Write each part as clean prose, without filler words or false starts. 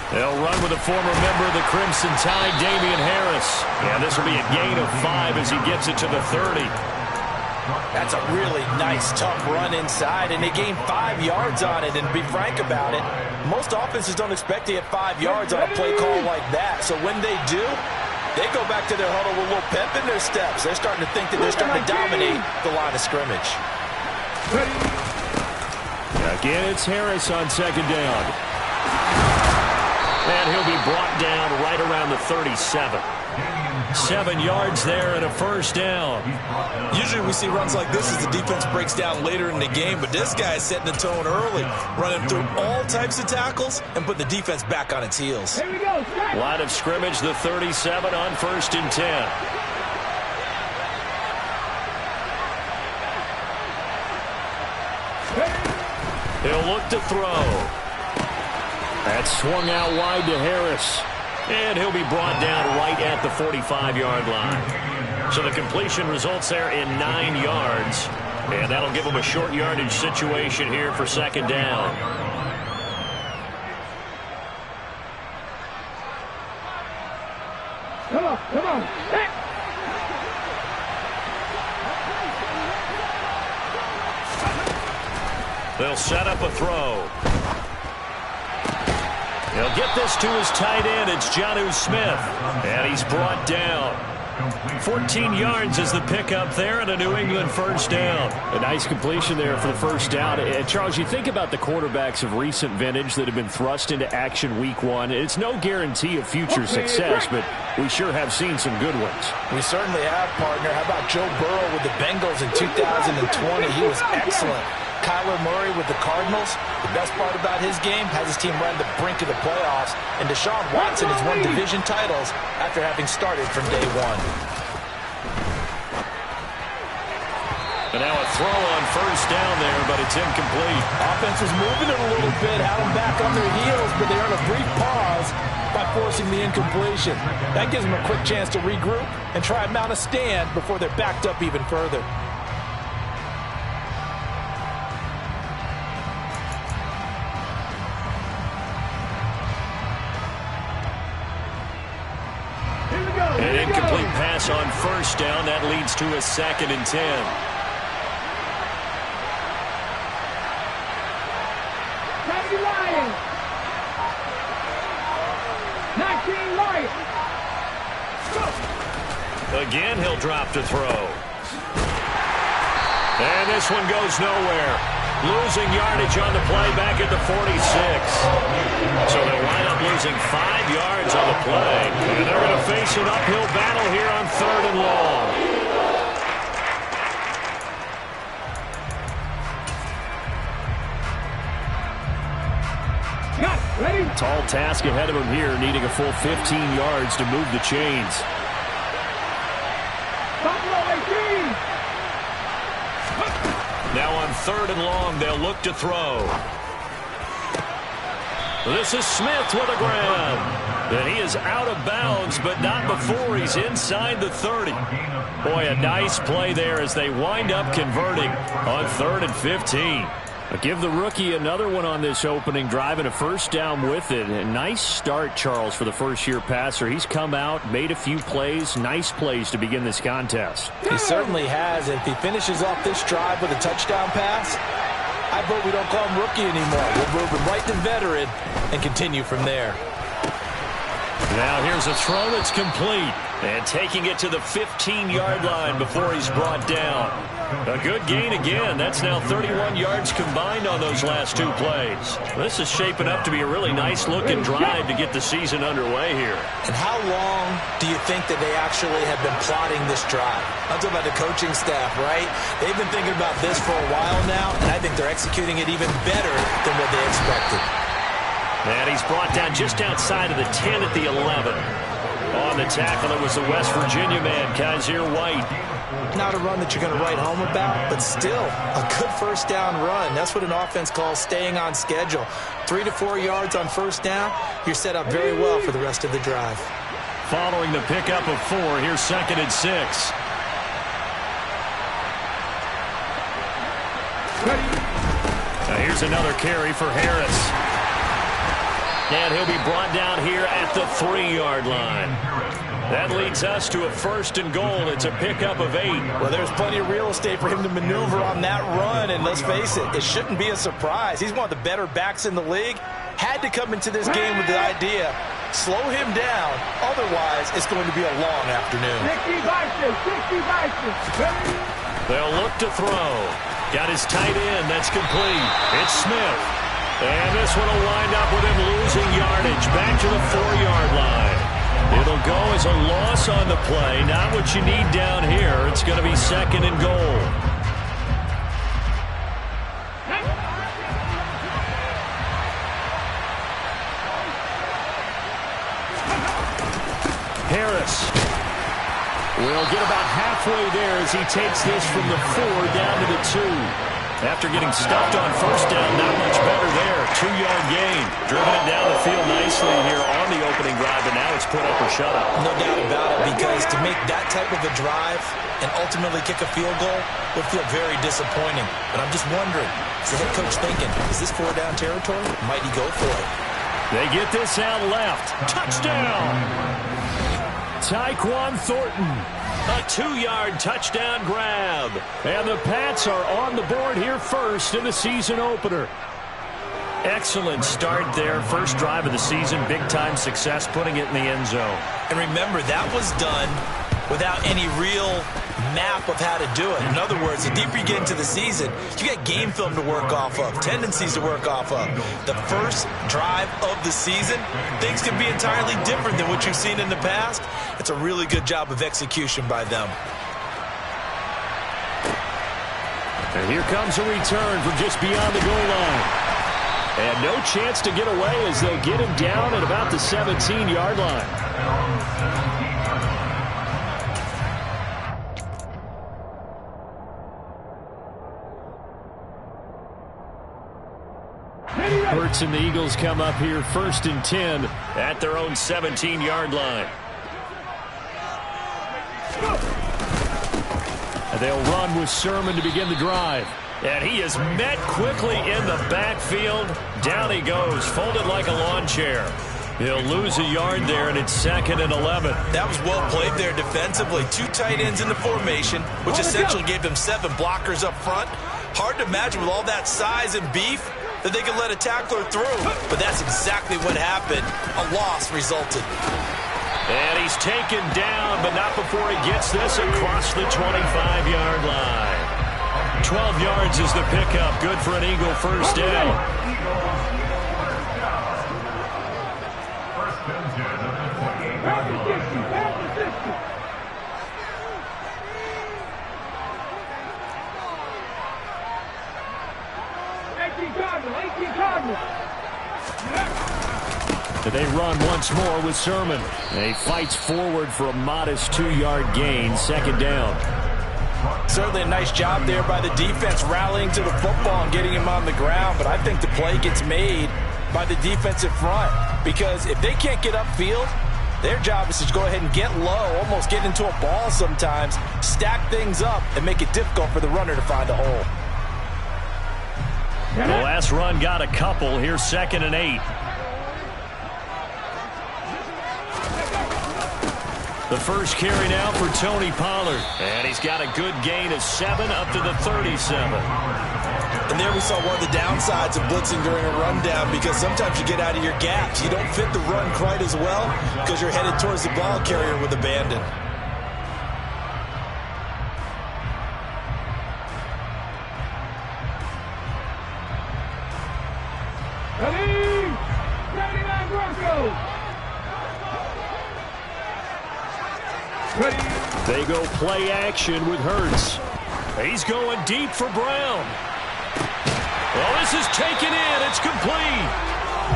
They'll run with a former member of the Crimson Tide, Damian Harris. Yeah, this will be a gain of 5 as he gets it to the 30. That's a really nice, tough run inside, and they gain 5 yards on it. And to be frank about it, most offenses don't expect to get 5 yards on a play call like that. So when they do, they go back to their huddle with a little pep in their steps. They're starting to think that they're starting to dominate the line of scrimmage. Again, it's Harris on second down. And he'll be brought down right around the 37. 7 yards there and a first down. Usually we see runs like this as the defense breaks down later in the game, but this guy is setting the tone early, running through all types of tackles and put the defense back on its heels. Here we go. Line of scrimmage, the 37 on 1st and 10. He'll look to throw. That's swung out wide to Harris. And he'll be brought down right at the 45-yard line. So the completion results there in 9 yards. And that'll give him a short yardage situation here for second down. Come on, come on. They'll set up a throw. He'll get this to his tight end. It's Jonnu Smith. And he's brought down. 14 yards is the pickup there and a New England first down. A nice completion there for the first down. And Charles, you think about the quarterbacks of recent vintage that have been thrust into action week 1. It's no guarantee of future success, but we sure have seen some good ones. We certainly have, partner. How about Joe Burrow with the Bengals in 2020? He was excellent. Kyler Murray with the Cardinals. The best part about his game has his team right at the brink of the playoffs. And Deshaun Watson has won division titles after having started from day 1. And now a throw on first down there, but it's incomplete. Offense was moving it a little bit, had them back on their heels, but they earned a brief pause by forcing the incompletion. That gives them a quick chance to regroup and try and mount a stand before they're backed up even further. An incomplete pass on first down. That leads to a 2nd and 10. Lions. 19 Lions. Again, he'll drop to throw. And this one goes nowhere. Losing yardage on the play back at the 46. So they'll wind up losing 5 yards on the play. And they're going to face an uphill battle here on 3rd and long. Tall task ahead of him here, needing a full 15 yards to move the chains. Now on 3rd and long, they'll look to throw. This is Smith with a grab. And he is out of bounds, but not before he's inside the 30. Boy, a nice play there as they wind up converting on 3rd and 15. Give the rookie another one on this opening drive and a first down with it. A nice start, Charles, for the first-year passer. He's come out, made a few plays, nice plays to begin this contest. He certainly has. If he finishes off this drive with a touchdown pass, I vote we don't call him rookie anymore. We'll move him right to veteran and continue from there. Now here's a throw that's complete. And taking it to the 15-yard line before he's brought down. A good gain again. That's now 31 yards combined on those last 2 plays. This is shaping up to be a really nice-looking drive to get the season underway here. And how long do you think that they actually have been plotting this drive? I'm talking about the coaching staff, right? They've been thinking about this for a while now, and I think they're executing it even better than what they expected. And he's brought down just outside of the 10 at the 11. On the tackle, it was the West Virginia man, Kaiser White. Not a run that you're going to write home about, but still a good first down run. That's what an offense calls staying on schedule. 3 to 4 yards on first down, you're set up very well for the rest of the drive. Following the pickup of 4, here's 2nd and 6. Here's another carry for Harris. And he'll be brought down here at the 3-yard line. That leads us to a 1st and goal. It's a pickup of 8. Well, there's plenty of real estate for him to maneuver on that run, and let's face it, it shouldn't be a surprise. He's one of the better backs in the league. Had to come into this game with the idea, slow him down, otherwise it's going to be a long afternoon. 60 vices. They'll look to throw. Got his tight end. That's complete. It's Smith. And this one will wind up with him losing yardage back to the 4-yard line. It'll go as a loss on the play. Not what you need down here. It's going to be 2nd and goal. Harris will get about halfway there as he takes this from the 4 down to the 2. After getting stuffed on 1st down, not much better there. 2-yard gain. Driven it down the field nicely here on the opening drive, and now it's put up or shut up. No doubt about it, because to make that type of a drive and ultimately kick a field goal would feel very disappointing. But I'm just wondering, is the head coach thinking, is this 4-down territory? Might he go for it? They get this out left. Touchdown! Tyquan Thornton. A 2-yard touchdown grab. And the Pats are on the board here first in the season opener. Excellent start there. First drive of the season. Big-time success putting it in the end zone. And remember, that was done without any real map of how to do it. In other words, the deeper you get into the season, you got game film to work off of, tendencies to work off of. The first drive of the season, things can be entirely different than what you've seen in the past. It's a really good job of execution by them. And here comes a return from just beyond the goal line. And no chance to get away as they'll get him down at about the 17-yard line. Hurts and the Eagles come up here 1st and 10 at their own 17-yard line. And they'll run with Sermon to begin the drive. And he is met quickly in the backfield. Down he goes, folded like a lawn chair. He'll lose a yard there, and it's 2nd and 11. That was well played there defensively. 2 tight ends in the formation, which essentially gave them 7 blockers up front. Hard to imagine with all that size and beef that they could let a tackler through. But that's exactly what happened. A loss resulted. And he's taken down, but not before he gets this across the 25-yard line. 12 yards is the pickup. Good for an Eagle 1st down. They run once more with Sermon. He fights forward for a modest 2-yard gain, 2nd down. Certainly a nice job there by the defense rallying to the football and getting him on the ground, but I think the play gets made by the defensive front, because if they can't get upfield, their job is to go ahead and get low, almost get into a ball sometimes, stack things up, and make it difficult for the runner to find a hole. The last run got a couple. Here's 2nd and 8. The first carry now for Tony Pollard. And he's got a good gain of 7 up to the 37. And there we saw one of the downsides of blitzing during a rundown, because sometimes you get out of your gaps. You don't fit the run quite as well because you're headed towards the ball carrier with abandon. They go play action with Hurts. He's going deep for Brown. Well, this is taken in. It's complete.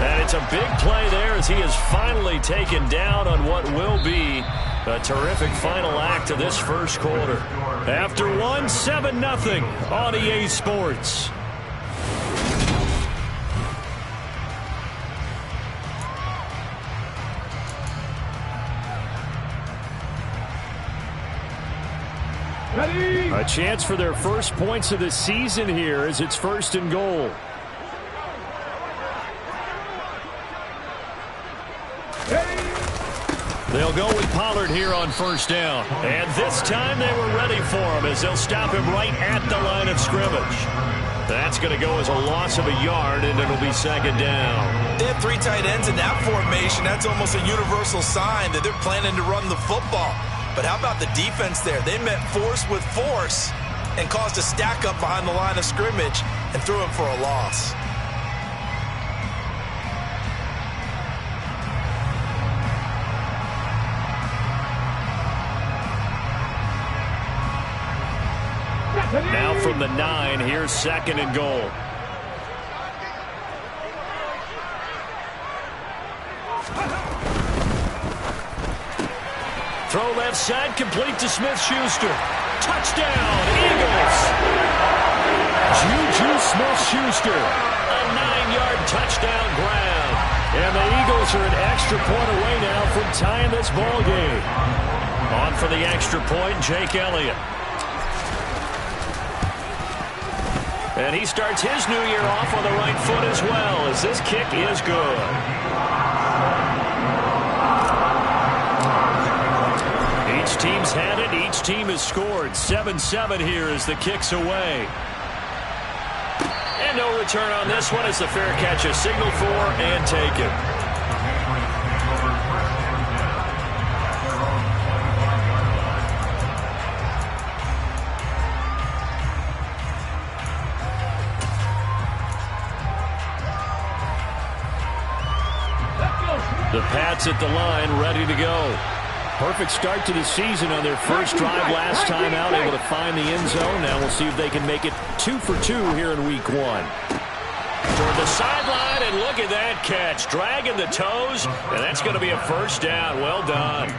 And it's a big play there as he is finally taken down on what will be a terrific final act of this first quarter. After one, 7-0 on EA Sports. A chance for their first points of the season here as it's 1st and goal. They'll go with Pollard here on first down. And this time they were ready for him as they'll stop him right at the line of scrimmage. That's going to go as a loss of a yard, and it'll be second down. They have three tight ends in that formation. That's almost a universal sign that they're planning to run the football. But how about the defense there? They met force with force and caused a stack up behind the line of scrimmage and threw him for a loss. Now from the 9, here's second and goal. Throw left side, complete to Smith-Schuster. Touchdown, Eagles! Juju Smith-Schuster, a 9-yard touchdown grab. And the Eagles are an extra point away now from tying this ball game. On for the extra point, Jake Elliott. And he starts his new year off on the right foot as well, as this kick is good. Each team's had it. Each team has scored. 7-7 here as the kick's away. And no return on this one as the fair catch is signaled for and taken. The Pats at the line, ready to go. Perfect start to the season on their first drive last time out, able to find the end zone. Now we'll see if they can make it 2 for 2 here in week 1. Toward the sideline, and look at that catch. Dragging the toes, and that's going to be a first down. Well done.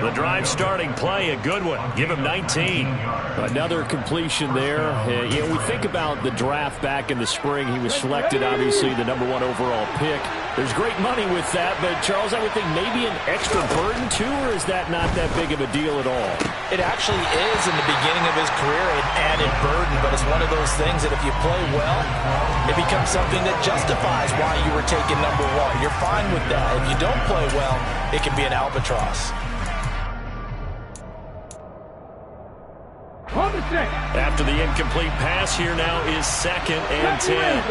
The drive starting play, a good one. Give him 19. Another completion there. We think about the draft back in the spring. He was selected, obviously, the #1 overall pick. There's great money with that, but, Charles, I would think maybe an extra burden, too, or is that not that big of a deal at all? It actually is in the beginning of his career an added burden, but it's one of those things that if you play well, it becomes something that justifies why you were taken #1. You're fine with that. If you don't play well, it can be an albatross. After the incomplete pass, here now is second and 10.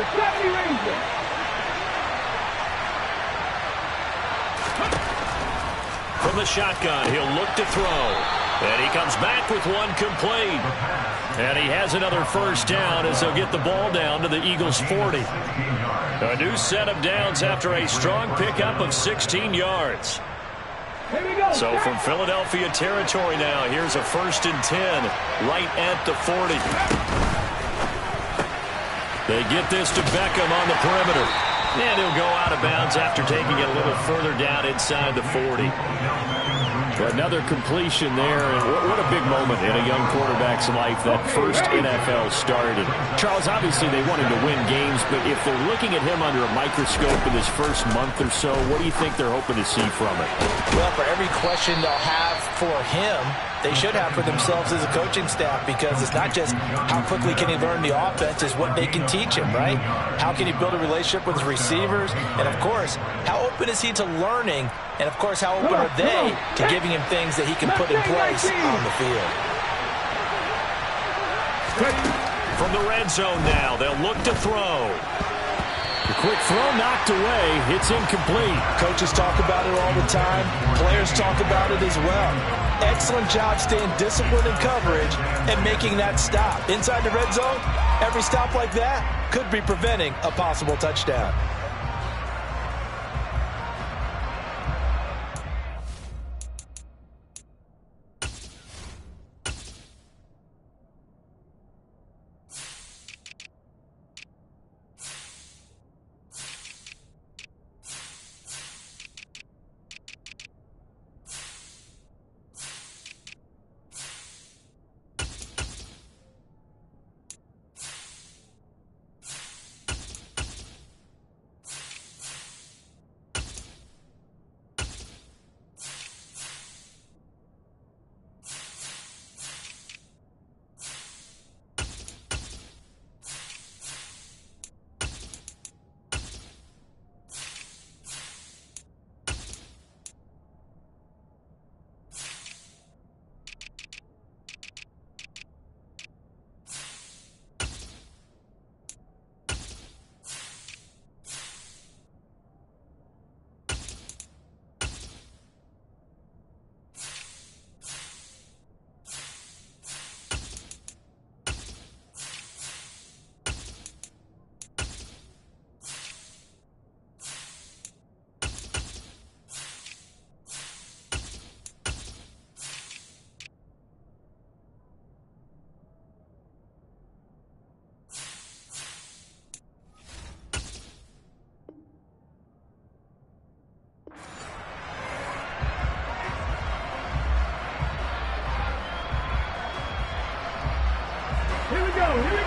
From the shotgun, he'll look to throw. And he comes back with one complete. And he has another first down as they'll get the ball down to the Eagles' 40. A new set of downs after a strong pickup of 16 yards. So from Philadelphia territory now, here's a 1st and 10 right at the 40. They get this to Beckham on the perimeter. And he'll go out of bounds after taking it a little further down inside the 40. Another completion there, and what a big moment in a young quarterback's life, that first NFL start. And Charles, obviously they want him to win games, but if they're looking at him under a microscope in his first month or so, what do you think they're hoping to see from it? Well, for every question they'll have for him, they should have for themselves as a coaching staff, because it's not just how quickly can he learn the offense, it's what they can teach him, right? How can he build a relationship with his receivers? And, of course, how open is he to learning? And, of course, how open are they to giving him things that he can put in place on the field? From the red zone now, they'll look to throw. The quick throw knocked away. It's incomplete. Coaches talk about it all the time. Players talk about it as well. Excellent job staying disciplined in coverage and making that stop. Inside the red zone, every stop like that could be preventing a possible touchdown.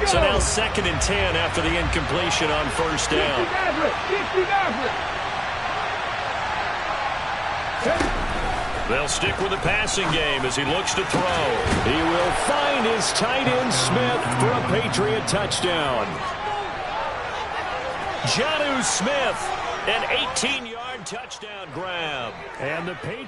So now 2nd and 10 after the incompletion on first down. They'll stick with the passing game as he looks to throw. He will find his tight end Smith for a Patriot touchdown. Jonnu Smith, an 18-yard touchdown grab. And the Patriots